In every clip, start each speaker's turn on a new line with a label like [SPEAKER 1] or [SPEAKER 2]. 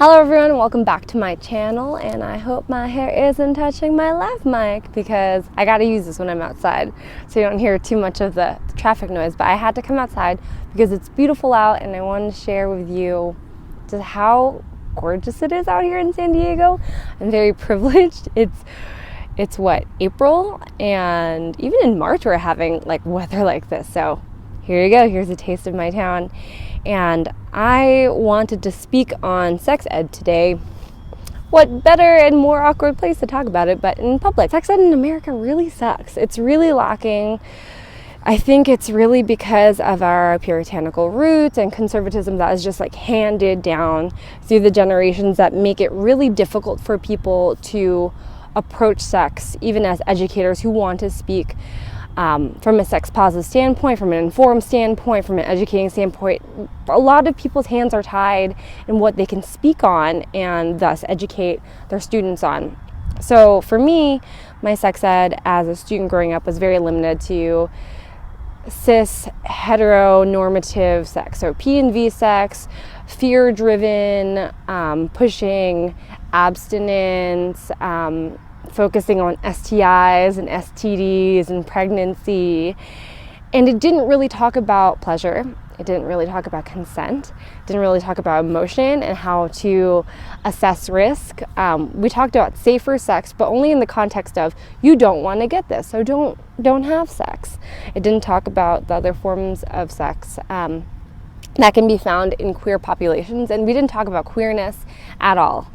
[SPEAKER 1] Hello everyone, welcome back to my channel, and I hope my hair isn't touching my lav mic because I gotta use this when I'm outside so you don't hear too much of the traffic noise. But I had to come outside because it's beautiful out and I wanted to share with you just how gorgeous it is out here in San Diego. I'm very privileged. It's what, April, and even in March we're having like weather like this. So here you go, here's a taste of my town. And I wanted to speak on sex ed today. What better and more awkward place to talk about it but in public? Sex ed in America really sucks. It's really lacking. I think it's really because of our puritanical roots and conservatism that is just like handed down through the generations that make it really difficult for people to approach sex, even as educators who want to speak from a sex positive standpoint, from an informed standpoint, from an educating standpoint. A lot of people's hands are tied in what they can speak on and thus educate their students on. So for me, my sex ed as a student growing up was very limited to cis heteronormative sex, so P and V sex, fear driven, pushing, abstinence, focusing on STIs and STDs and pregnancy. And it didn't really talk about pleasure. It didn't really talk about consent. It didn't really talk about emotion and how to assess risk. We talked about safer sex, but only in the context of you don't want to get this, so don't have sex. It didn't talk about the other forms of sex that can be found in queer populations, and we didn't talk about queerness at all.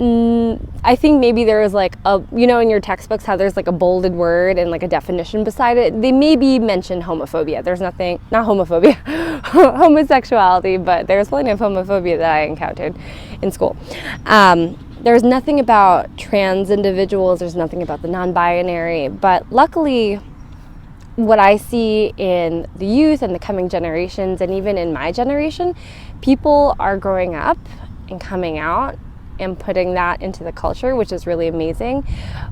[SPEAKER 1] I think maybe there was like a, in your textbooks how there's like a bolded word and like a definition beside it. They maybe mentioned homophobia. There's nothing, not homophobia, homosexuality, but there's plenty of homophobia that I encountered in school. There's nothing about trans individuals. There's nothing about the non-binary. But luckily, what I see in the youth and the coming generations, and even in my generation, people are growing up and coming out and putting that into the culture, which is really amazing.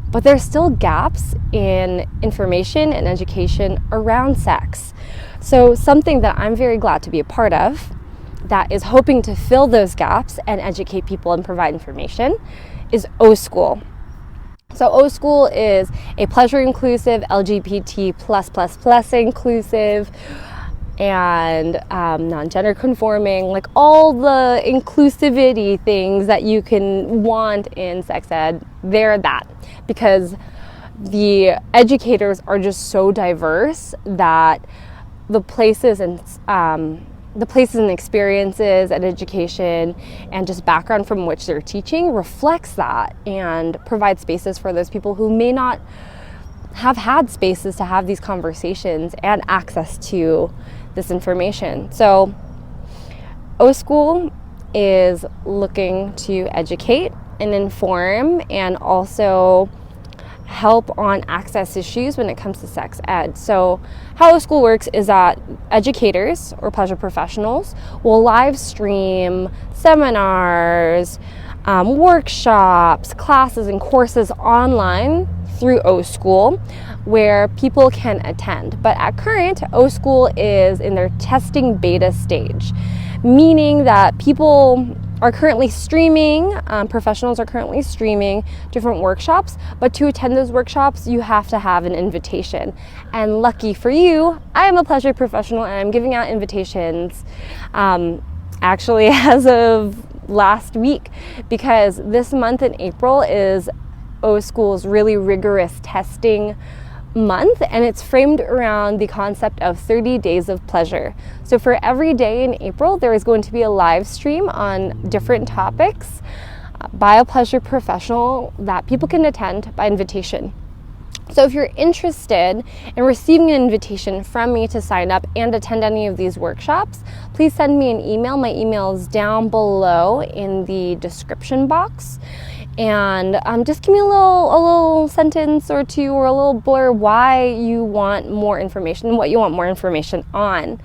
[SPEAKER 1] But there's still gaps in information and education around sex. So something that I'm very glad to be a part of that is hoping to fill those gaps and educate people and provide information is O School. So O School is a pleasure inclusive, LGBT+++ inclusive, and non-gender conforming, like all the inclusivity things that you can want in sex ed, they're that. Because the educators are just so diverse that the places and experiences and education and just background from which they're teaching reflects that and provides spaces for those people who may not have had spaces to have these conversations and access to this information. So O School is looking to educate and inform and also help on access issues when it comes to sex ed. So how O School works is that educators or pleasure professionals will live stream seminars, workshops, classes, and courses online through O School where people can attend. But at current, O School is in their testing beta stage, meaning that people are currently streaming, professionals are currently streaming different workshops, but to attend those workshops, you have to have an invitation. And lucky for you, I am a pleasure professional and I'm giving out invitations actually as of last week, because this month in April is O School's really rigorous testing month, and it's framed around the concept of 30 days of pleasure. So for every day in April, there is going to be a live stream on different topics by a pleasure professional that people can attend by invitation. So if you're interested in receiving an invitation from me to sign up and attend any of these workshops, please send me an email. My email is down below in the description box. And just give me a little sentence or two or a little blurb why you want more information and what you want more information on.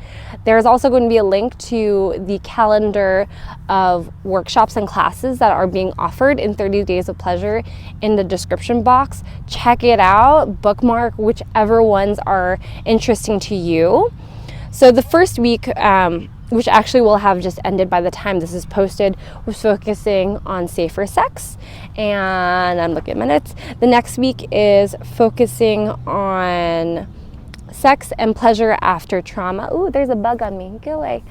[SPEAKER 1] There's also going to be a link to the calendar of workshops and classes that are being offered in 30 Days of Pleasure in the description box. Check it out, bookmark whichever ones are interesting to you. So the first week, which actually will have just ended by the time this is posted, was focusing on safer sex. And I'm looking at minutes. The next week is focusing on sex and pleasure after trauma. Ooh, there's a bug on me. Go away.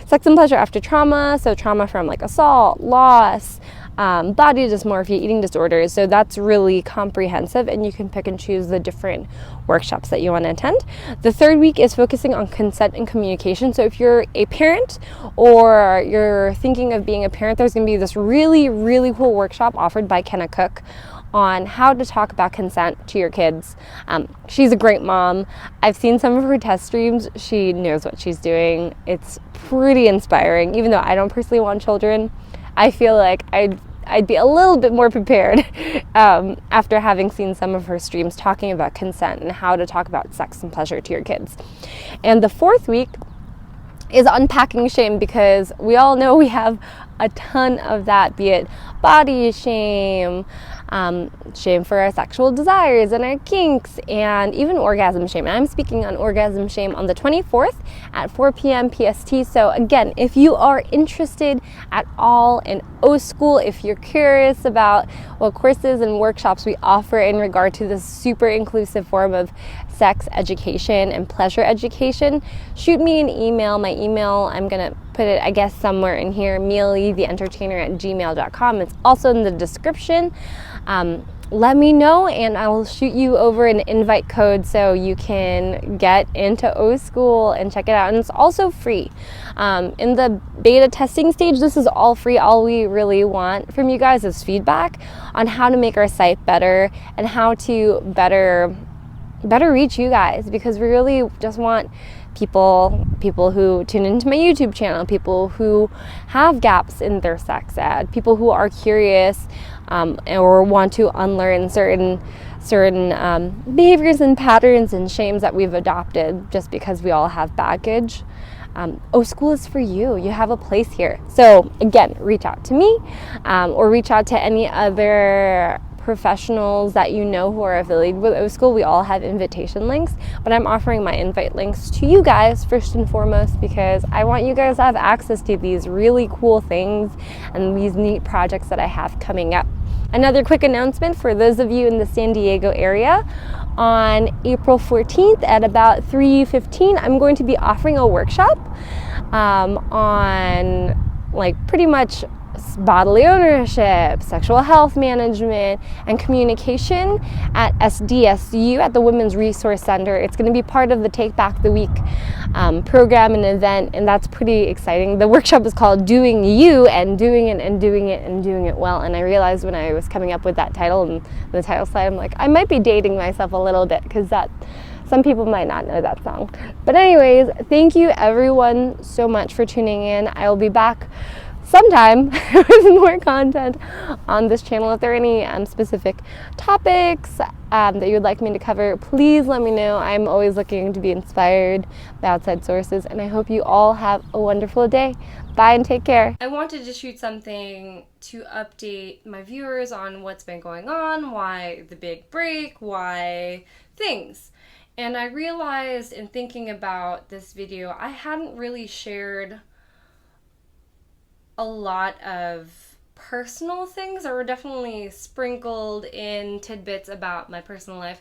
[SPEAKER 1] Sex and pleasure after trauma. So trauma from like assault, loss, body dysmorphia, eating disorders. So that's really comprehensive, and you can pick and choose the different workshops that you want to attend. The third week is focusing on consent and communication. So if you're a parent or you're thinking of being a parent, there's going to be this really, really cool workshop offered by Kenna Cook on how to talk about consent to your kids. She's a great mom. I've seen some of her test streams. She knows what she's doing. It's pretty inspiring. Even though I don't personally want children, I feel like I'd be a little bit more prepared after having seen some of her streams talking about consent and how to talk about sex and pleasure to your kids. And the fourth week is Unpacking Shame, because we all know we have a ton of that, be it body shame, shame for our sexual desires and our kinks, and even orgasm shame. And I'm speaking on orgasm shame on the 24th at 4 p.m. PST. So again, if you are interested at all in O School, if you're curious about what courses and workshops we offer in regard to this super inclusive form of sex education and pleasure education, shoot me an email. My email, I'm going to put it, I guess, somewhere in here, mealytheentertainer@gmail.com. It's also in the description. Let me know, and I will shoot you over an invite code so you can get into O School and check it out. And it's also free. In the beta testing stage, this is all free. All we really want from you guys is feedback on how to make our site better and how to better reach you guys, because we really just want people who tune into my YouTube channel, people who have gaps in their sex ed, people who are curious or want to unlearn certain behaviors and patterns and shames that we've adopted just because we all have baggage. O School is for you. You have a place here. So again, reach out to me or reach out to any other professionals that you know who are affiliated with O School. We all have invitation links, but I'm offering my invite links to you guys first and foremost because I want you guys to have access to these really cool things and these neat projects that I have coming up. Another quick announcement for those of you in the San Diego area: on April 14th at about 3:15, I'm going to be offering a workshop on pretty much bodily ownership, sexual health management, and communication at SDSU at the Women's Resource Center. It's going to be part of the Take Back the Week program and event, and that's pretty exciting. The workshop is called Doing You, and doing it and doing it and doing it well. And I realized when I was coming up with that title and the title slide, I'm like, I might be dating myself a little bit because some people might not know that song. But anyways, thank you everyone so much for tuning in. I will be back sometime with more content on this channel. If there are any specific topics that you would like me to cover, please let me know. I'm always looking to be inspired by outside sources, and I hope you all have a wonderful day. Bye and take care. I wanted to shoot something to update my viewers on what's been going on, why the big break, why things. And I realized in thinking about this video, I hadn't really shared a lot of personal things that were definitely sprinkled in tidbits about my personal life,